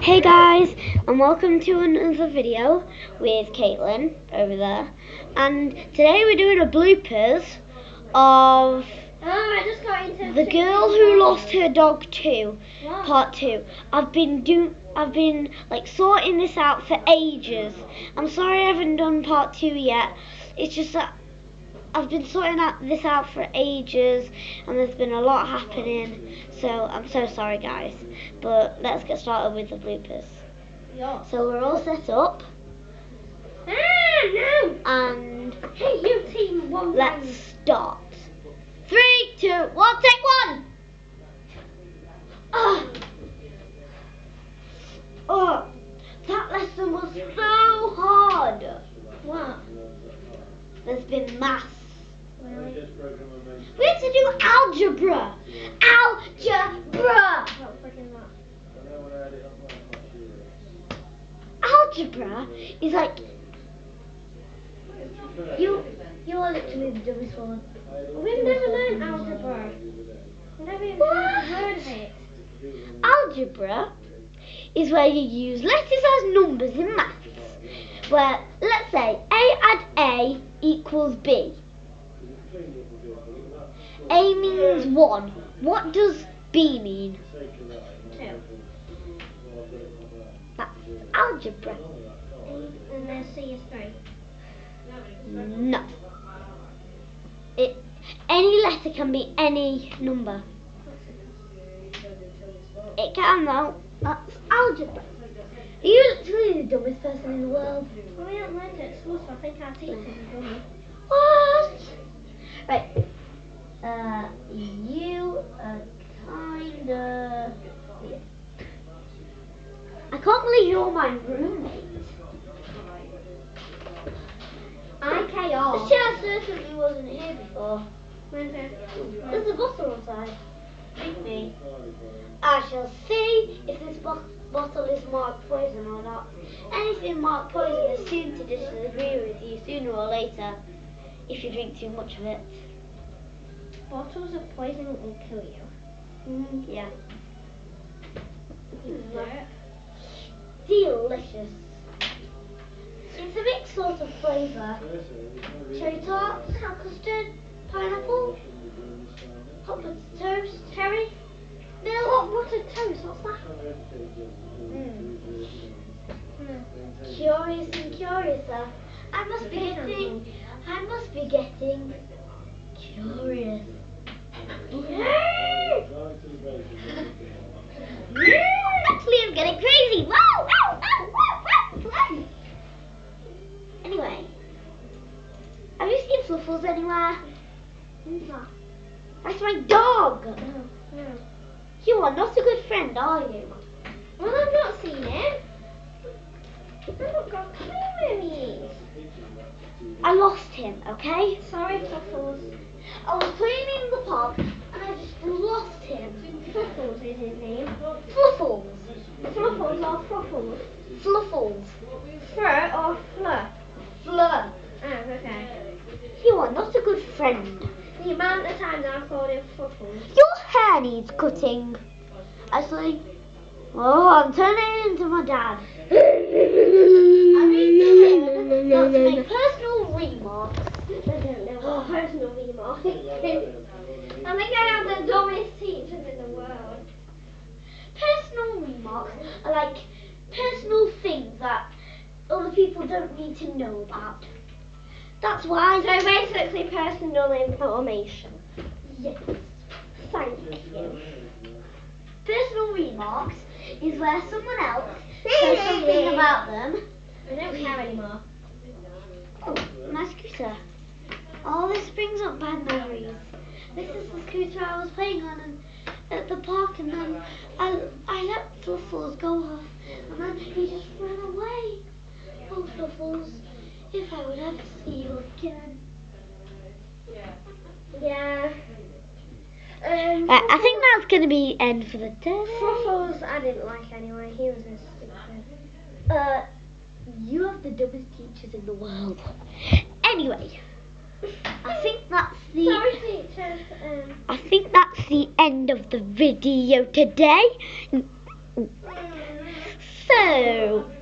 Hey guys, and welcome to another video with Caitlin over there. And today we're doing a bloopers of the girl who lost her dog 2, part 2. I've been like sorting this out for ages. I'm sorry I haven't done part 2 yet. It's just that I've been sorting this out for ages, and there's been a lot happening, so I'm so sorry guys. But let's get started with the bloopers. Yeah. So we're all set up. No! And Hey, you team one. let's start. 3, 2, 1, take 1! Oh, that lesson was so hard. What? There's been maths. Really? We had to do algebra. Algebra. What freaking that? Algebra is like you are literally the dumbest one. We've never learned algebra. We've never even heard of it. Algebra is where you use letters as numbers in maths. Where, let's say, A add A equals B. A means 1. What does B mean? 2. That's algebra. And then C is 3. No. Any letter can be any number. It can though. That's algebra. Are you literally the dumbest person in the world? Well, we haven't learned it at school, so I think our teachers are dummy. What? Right. You are kinda. Yeah. I can't believe you're my roommate. IKR. The chair certainly wasn't here before. Where's it? There's a bottle outside. Drink me. I shall see if this bottle is marked poison or not. Anything marked poison is soon to disagree with you sooner or later if you drink too much of it. Bottles of poison will kill you. Yeah. Yeah. Delicious. It's a mixed sort of flavour. Cherry tart, custard, pineapple, hot buttered toast, cherry, milk. Hot buttered toast, what's that? Curious and curiouser. I must be getting curious. Actually, I'm getting crazy. Whoa, whoa, whoa, whoa, whoa. Anyway, have you seen Fluffles anywhere? No. That's my dog. No. You are not a good friend, are you? Well, I've not seen him. I've not got a clue where he is. I lost him, okay? Sorry, Fluffles. I was playing in the park and I just lost him. Fluffles is his name. Fluffles. Fluffles or Fluffles? Fluffles. Fur or Fleur? Fleur. Oh, okay. You are not a good friend. The amount of times I've called him Fluffles. Your hair needs cutting. Actually, oh, I'm turning into my dad. I mean, not to make personal remarks. I don't know what personal remarks. I think I have the dumbest teachers in the world. Personal remarks are like personal things that other people don't need to know about. That's why. So basically personal information. Yes. Thank you. Personal remarks is where someone else says something about them. I don't care anymore. Oh, my scooter. Oh, this brings up bad memories. This is the scooter I was playing on at the park, and then I let Fluffles go off, and then he just ran away. Oh, Fluffles, if I would ever see you again. Yeah. Right, I think that's going to be end for the day. Fluffles I didn't like anyway. He was a stupid. You have the dumbest teachers in the world. Anyway, I think that's the. Sorry, teachers. I think that's the end of the video today. go.